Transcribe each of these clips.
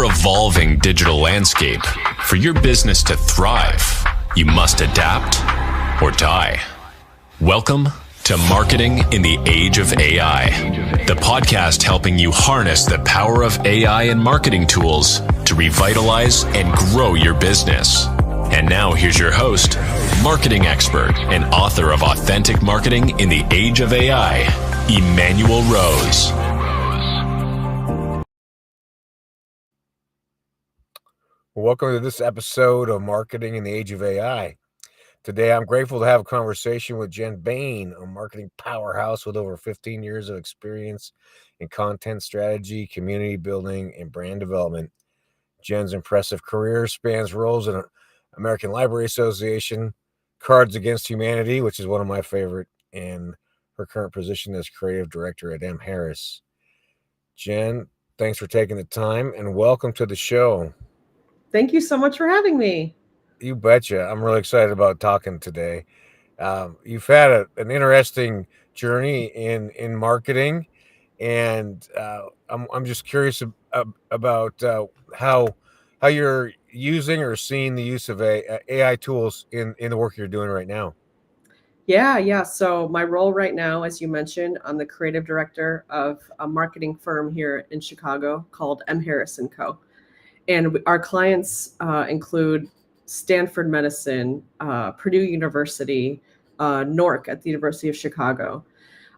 ever-evolving digital landscape, for your business to thrive, you must adapt or die. Welcome to Marketing in the Age of AI, the podcast helping you harness the power of AI and marketing tools to revitalize and grow your business. And now here's your host, marketing expert and author of Authentic Marketing in the Age of AI, Emmanuel Rose. Welcome to this episode of Marketing in the Age of AI. Today, I'm grateful to have a conversation with Jenn Bane, a marketing powerhouse with over 15 years of experience in content strategy, community building, and brand development. Jenn's impressive career spans roles in American Library Association, Cards Against Humanity, which is one of my favorite, and her current position as creative director at M. Harris. Jenn, thanks for taking the time and welcome to the show. Thank you so much for having me. You betcha. I'm really excited about talking today. You've had an interesting journey in marketing, and I'm just curious about how you're using or seeing the use of AI tools in the work you're doing right now. Yeah. So my role right now, as you mentioned, I'm the creative director of a marketing firm here in Chicago called M. Harris & Co. And our clients include Stanford Medicine, Purdue University, NORC at the University of Chicago.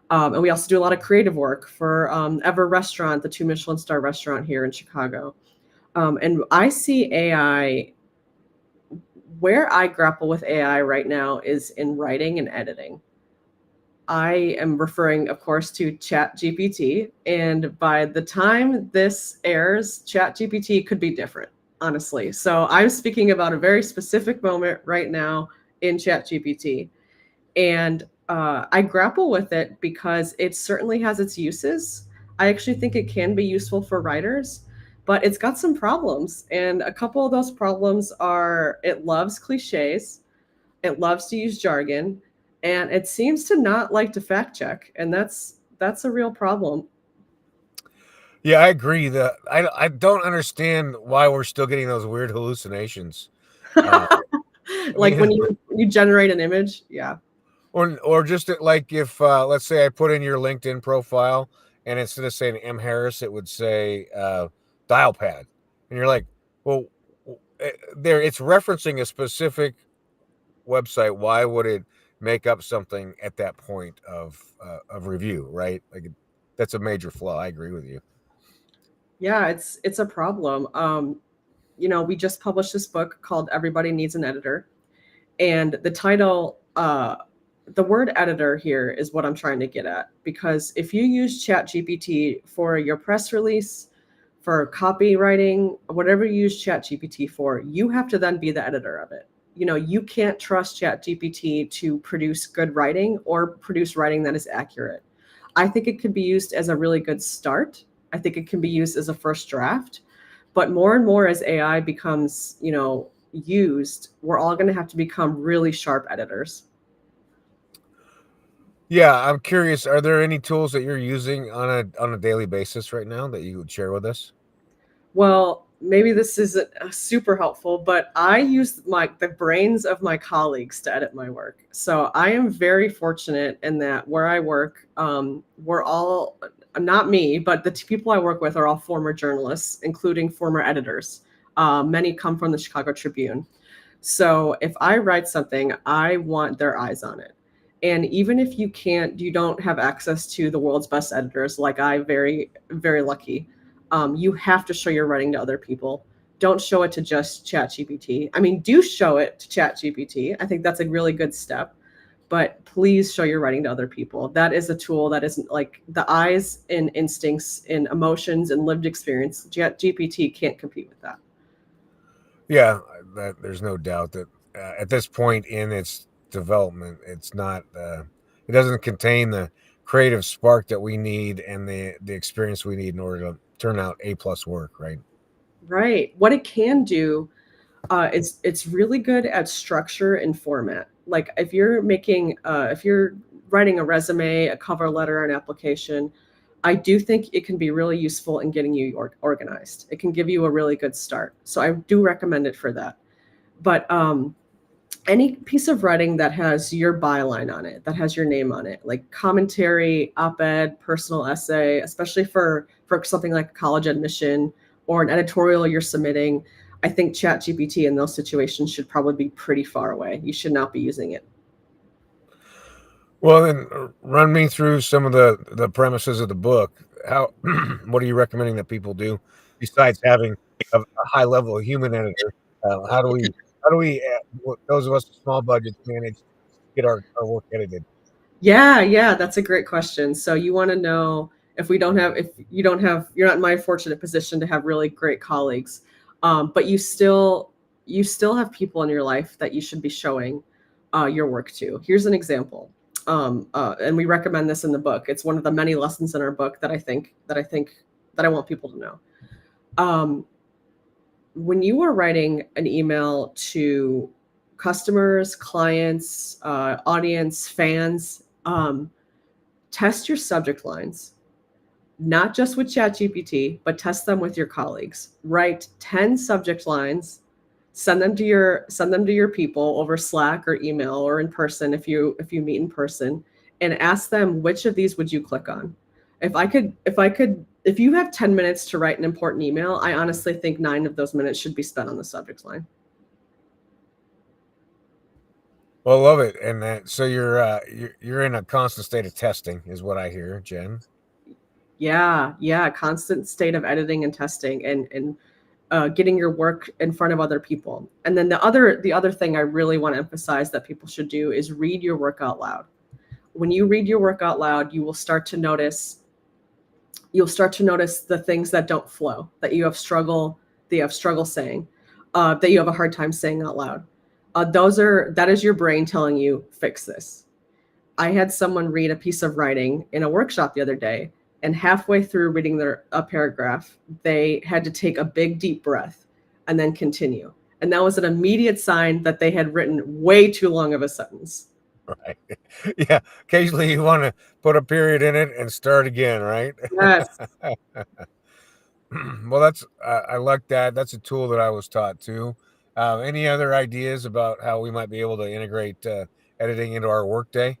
And we also do a lot of creative work for Ever Restaurant, the 2 Michelin star restaurant here in Chicago. And I see AI, where I grapple with AI right now is in writing and editing. I am referring, of course, to ChatGPT. And by the time this airs, ChatGPT could be different, honestly. So I'm speaking about a very specific moment right now in ChatGPT. And I grapple with it because it certainly has its uses. I actually think it can be useful for writers, but it's got some problems. And a couple of those problems are it loves cliches, it loves to use jargon, and it seems to not like to fact check, and that's a real problem. Yeah, I agree. I don't understand why we're still getting those weird hallucinations. Like when you generate an image, yeah. Or just like if let's say I put in your LinkedIn profile and instead of saying M. Harris, it would say dial pad, and you're like, well, it's referencing a specific website. Why would it make up something at that point of review, right? Like that's a major flaw. I agree with you. Yeah, it's a problem. We just published this book called Everybody Needs an Editor, and the title, the word editor here is what I'm trying to get at, because if you use ChatGPT for your press release, for copywriting, whatever you use ChatGPT for, you have to then be the editor of it. You can't trust ChatGPT to produce good writing or produce writing that is accurate. I think it could be used as a really good start. I think it can be used as a first draft, but more and more as AI becomes, used, we're all going to have to become really sharp editors. Yeah, I'm curious. Are there any tools that you're using on a daily basis right now that you would share with us? Well, maybe this isn't super helpful, but I use the brains of my colleagues to edit my work. So I am very fortunate in that where I work, we're all, not me, but the people I work with are all former journalists, including former editors. Many come from the Chicago Tribune. So if I write something, I want their eyes on it. And even if you don't have access to the world's best editors, like I, very, very lucky, you have to show your writing to other people. Don't show it to just ChatGPT. I mean, do show it to ChatGPT. I think that's a really good step, but please show your writing to other people. That is a tool that isn't like the eyes and instincts and emotions and lived experience. ChatGPT can't compete with that. Yeah, there's no doubt that at this point in its development, it's not. It doesn't contain the creative spark that we need and the experience we need in order to turn out A+ work, right? Right. What it can do is it's really good at structure and format. Like if you're writing a resume, a cover letter, an application, I do think it can be really useful in getting you organized. It can give you a really good start. So I do recommend it for that. But any piece of writing that has your byline on it, that has your name on it, like commentary, op-ed, personal essay, especially for something like college admission or an editorial you're submitting, I think ChatGPT in those situations should probably be pretty far away. You should not be using it. Well, then run me through some of the premises of the book. How what are you recommending that people do besides having a high level human editor? How do we those of us with small budgets manage to get our work edited? Yeah, that's a great question. So you want to know if you're not in my fortunate position to have really great colleagues, but you still have people in your life that you should be showing your work to. Here's an example, and we recommend this in the book. It's one of the many lessons in our book that I want people to know. When you are writing an email to customers, clients, audience, fans, test your subject lines, not just with ChatGPT, but test them with your colleagues. Write 10 subject lines, send them to your people over Slack or email or in person if you meet in person, and ask them which of these would you click on. If you have 10 minutes to write an important email, I honestly think 9 of those minutes should be spent on the subject line. Well, love it. And so you're in a constant state of testing, is what I hear, Jen. Yeah, constant state of editing and testing and getting your work in front of other people. And then the other thing I really want to emphasize that people should do is read your work out loud. When you read your work out loud, you'll start to notice the things that don't flow, that you have struggle saying, that you have a hard time saying out loud. That is your brain telling you, fix this. I had someone read a piece of writing in a workshop the other day, and halfway through reading a paragraph, they had to take a big deep breath and then continue. And that was an immediate sign that they had written way too long of a sentence. Right. Yeah. Occasionally you want to put a period in it and start again, right? Yes. Well, I like that. That's a tool that I was taught too. Any other ideas about how we might be able to integrate editing into our workday?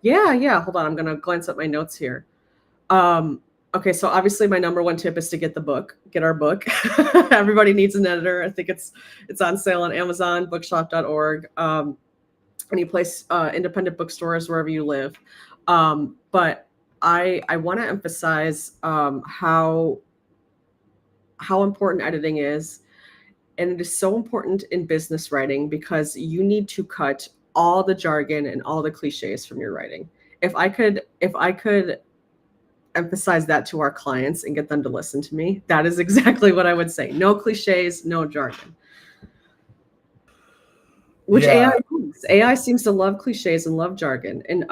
Yeah. Hold on. I'm going to glance at my notes here. Okay, so obviously my number one tip is to get our book. Everybody needs an editor. I think it's on sale on Amazon, bookshop.org, any place, independent bookstores, wherever you live. But I want to emphasize how important editing is. And it is so important in business writing because you need to cut all the jargon and all the cliches from your writing. If I could emphasize that to our clients and get them to listen to me, that is exactly what I would say. No cliches, no jargon. Which Yeah. AI seems to love cliches and love jargon. And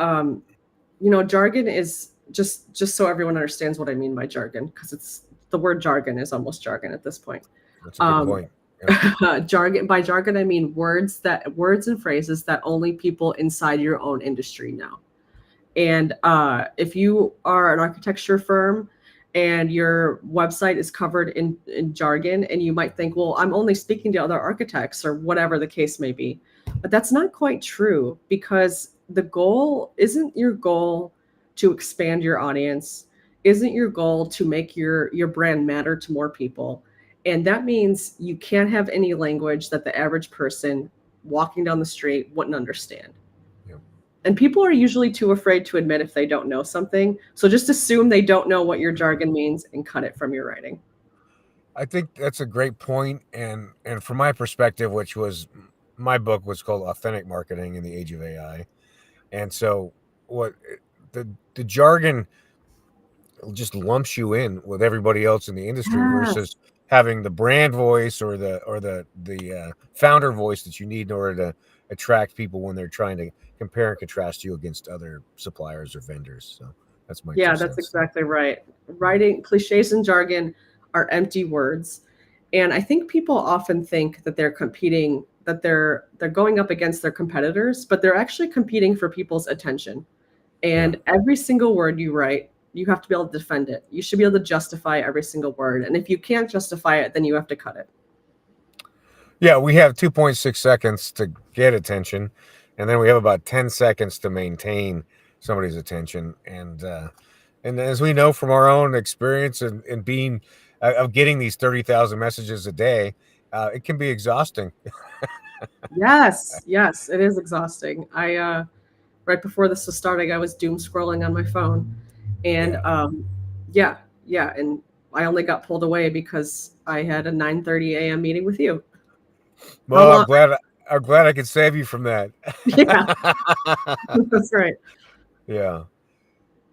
jargon is just so everyone understands what I mean by jargon, because the word jargon is almost jargon at this point. That's a good point. Yeah. By jargon I mean words and phrases that only people inside your own industry know. And if you are an architecture firm and your website is covered in jargon, and you might think, well, I'm only speaking to other architects or whatever the case may be. But that's not quite true, because the goal isn't your goal to expand your audience, isn't your goal to make your brand matter to more people. And that means you can't have any language that the average person walking down the street wouldn't understand. And people are usually too afraid to admit if they don't know something. So just assume they don't know what your jargon means and cut it from your writing. I think that's a great point. And from my perspective, which was my book was called Authentic Marketing in the Age of AI. And so what the jargon just lumps you in with everybody else in the industry versus having the brand voice or the founder voice that you need in order to attract people when they're trying to compare and contrast you against other suppliers or vendors. So that's my that's exactly right. Writing cliches and jargon are empty words, and I think people often think that they're competing, that they're going up against their competitors, but they're actually competing for people's attention. And every single word you write You have to be able to defend it. You should be able to justify every single word. And if you can't justify it, then you have to cut it. Yeah, we have 2.6 seconds to get attention, and then we have about 10 seconds to maintain somebody's attention. And as we know from our own experience in being of getting these 30,000 messages a day, it can be exhausting. Yes, it is exhausting. I right before this was starting, I was doom scrolling on my phone, and and I only got pulled away because I had a 9:30 a.m. meeting with you. Well, I'm glad I could save you from that. Yeah, that's right. Yeah.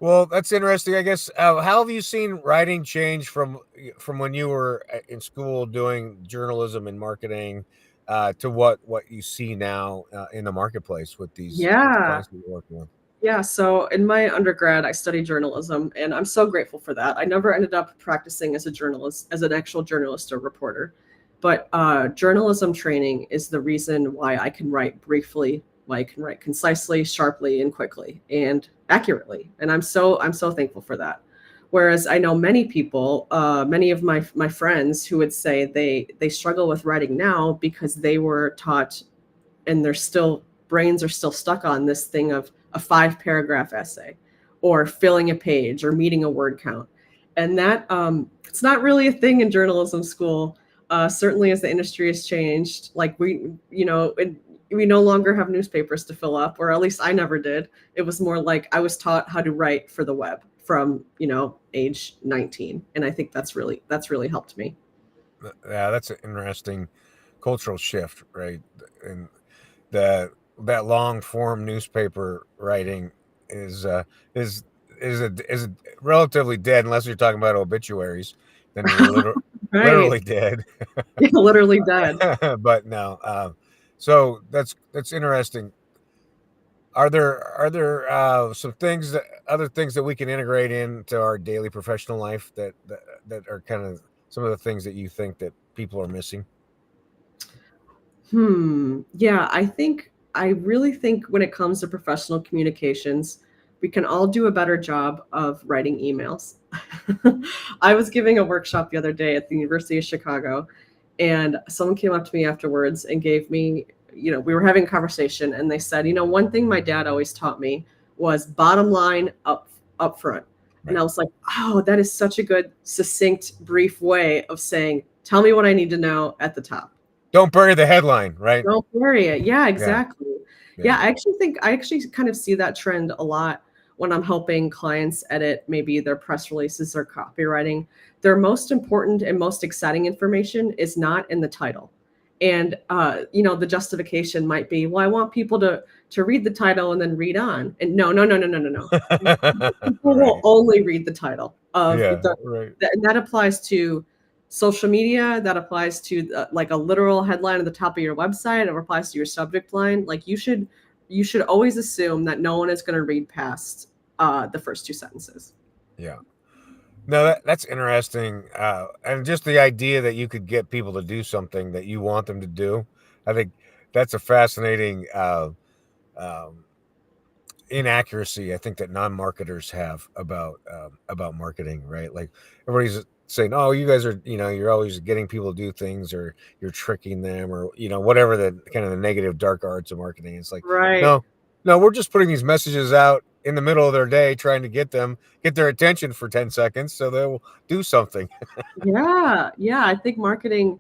Well, that's interesting. I guess. How have you seen writing change from when you were in school doing journalism and marketing to what you see now in the marketplace with these with the Yeah. clients that you're working with? Yeah, so in my undergrad, I studied journalism, and I'm so grateful for that. I never ended up practicing as a journalist, as an actual journalist or reporter, but journalism training is the reason why I can write briefly, why I can write concisely, sharply, and quickly, and accurately. And I'm so thankful for that. Whereas I know many people, many of my friends who would say they struggle with writing now because they were taught, and they're still, brains are still stuck on this thing of a 5-paragraph essay or filling a page or meeting a word count. And that it's not really a thing in journalism school. Certainly as the industry has changed, like we no longer have newspapers to fill up, or at least I never did. It was more like I was taught how to write for the web from age 19, and I think that's really helped me. Yeah, that's an interesting cultural shift, right? And that long form newspaper writing is is is relatively dead unless you're talking about obituaries. Then you're Right. literally dead. Yeah, literally dead. But no, so that's interesting. Are there some other things that we can integrate into our daily professional life that are kind of some of the things that you think that people are missing? Yeah, I really think when it comes to professional communications, we can all do a better job of writing emails. I was giving a workshop the other day at the University of Chicago, and someone came up to me afterwards and gave me, we were having a conversation, and they said, one thing my dad always taught me was bottom line up front. And Right. I was like, oh, that is such a good, succinct, brief way of saying, tell me what I need to know at the top. Don't bury the headline, right? Don't worry it. Yeah, Yeah, exactly. Yeah, yeah. I actually kind of see that trend a lot when I'm helping clients edit maybe their press releases or copywriting. Their most important and most exciting information is not in the title. And the justification might be, well, I want people to read the title and then read on. And no, no, no, no, no, no, no. People will Right. only read the title of Yeah, right. and that applies to social media. That applies to like a literal headline at the top of your website. It applies to your subject line. Like you should always assume that no one is going to read past the first 2 sentences. Yeah. No, that's interesting. And just the idea that you could get people to do something that you want them to do, I think that's a fascinating um, inaccuracy. I think that non-marketers have about marketing, right? Like everybody's saying, "Oh, you guys are, you're always getting people to do things, or you're tricking them, or whatever the kind of the negative dark arts of marketing." It's like, Right. no, no, we're just putting these messages out in the middle of their day, trying to get their attention for 10 seconds, so they'll do something. Yeah, yeah. I think marketing,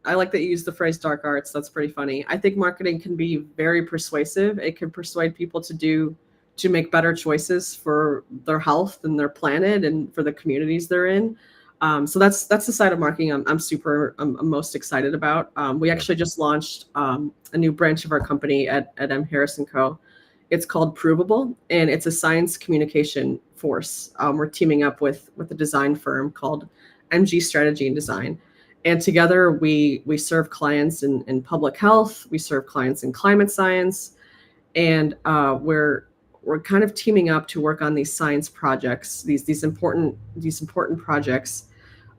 I like that you use the phrase dark arts. That's pretty funny. I think marketing can be very persuasive. It can persuade people to make better choices for their health and their planet and for the communities they're in. So that's the side of marketing I'm most excited about. We Yeah. actually just launched a new branch of our company at M. Harris & Co. It's called Provable, and it's a science communication force. We're teaming up with a design firm called MG Strategy and Design. And together we serve clients in public health, we serve clients in climate science, and we're kind of teaming up to work on these science projects, these important projects,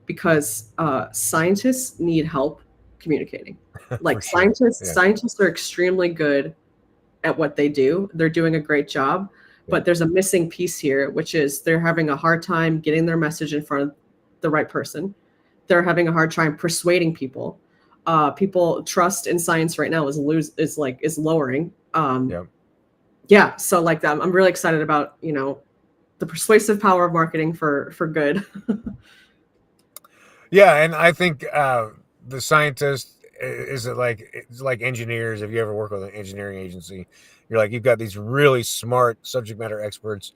because scientists need help communicating. For Like sure. Yeah. scientists are extremely good at what they do. They're doing a great job, But there's a missing piece here, which is they're having a hard time getting their message in front of the right person. They're having a hard time persuading people. People trust in science right now is lowering. Yeah. So like that, I'm really excited about, you know, the persuasive power of marketing for good. Yeah. And I think the scientist it's like engineers. If you ever work with an engineering agency, you've got these really smart subject matter experts,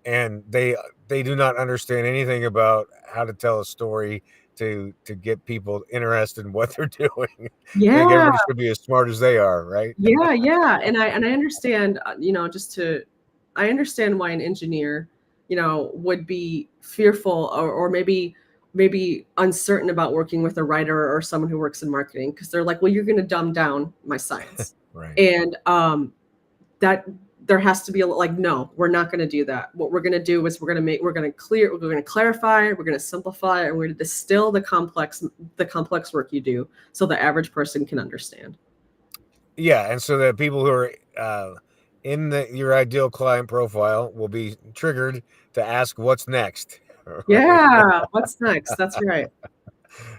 and they do not understand anything about how to tell a story to get people interested in what they're doing. Yeah. I think everybody should be as smart as they are, right? Yeah. And I understand, you know, I understand why an engineer, you know, would be fearful or maybe uncertain about working with a writer or someone who works in marketing, because they're like, well, you're going to dumb down my science. Right. And that there has to be no, we're not going to do that. What we're going to do is we're going to clarify, we're going to simplify, and we're going to distill the complex work you do so the average person can understand. Yeah. And so that people who are in your ideal client profile will be triggered to ask what's next. Right? Yeah. What's next? That's right.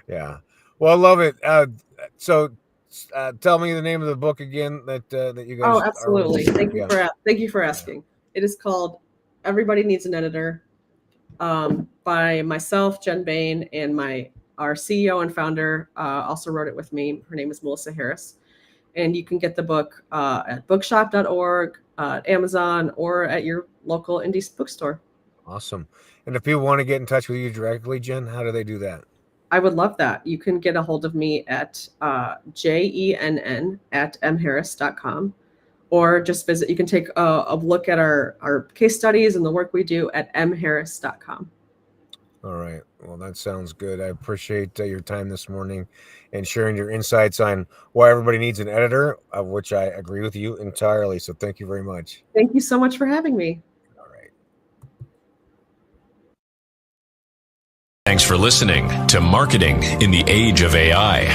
Yeah. Well, I love it. So tell me the name of the book again that you guys. Oh, absolutely. Thank you for asking. It is called Everybody Needs an Editor, by myself, Jenn Bane, and our CEO and founder also wrote it with me. Her name is Melissa Harris. And you can get the book at bookshop.org, Amazon, or at your local indie bookstore. Awesome. And if people want to get in touch with you directly, Jenn, how do they do that? I would love that. You can get a hold of me at jenn@mharris.com, or just visit. You can take a look at our case studies and the work we do at mharris.com. All right. Well, that sounds good. I appreciate your time this morning and sharing your insights on why everybody needs an editor, of which I agree with you entirely. So thank you very much. Thank you so much for having me. All right. Thanks for listening to Marketing in the Age of AI.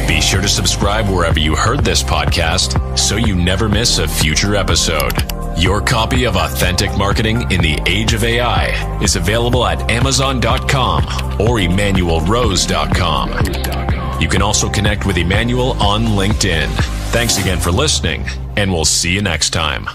Be sure to subscribe wherever you heard this podcast so you never miss a future episode. Your copy of Authentic Marketing in the Age of AI is available at Amazon.com or EmmanuelRose.com. You can also connect with Emmanuel on LinkedIn. Thanks again for listening, and we'll see you next time.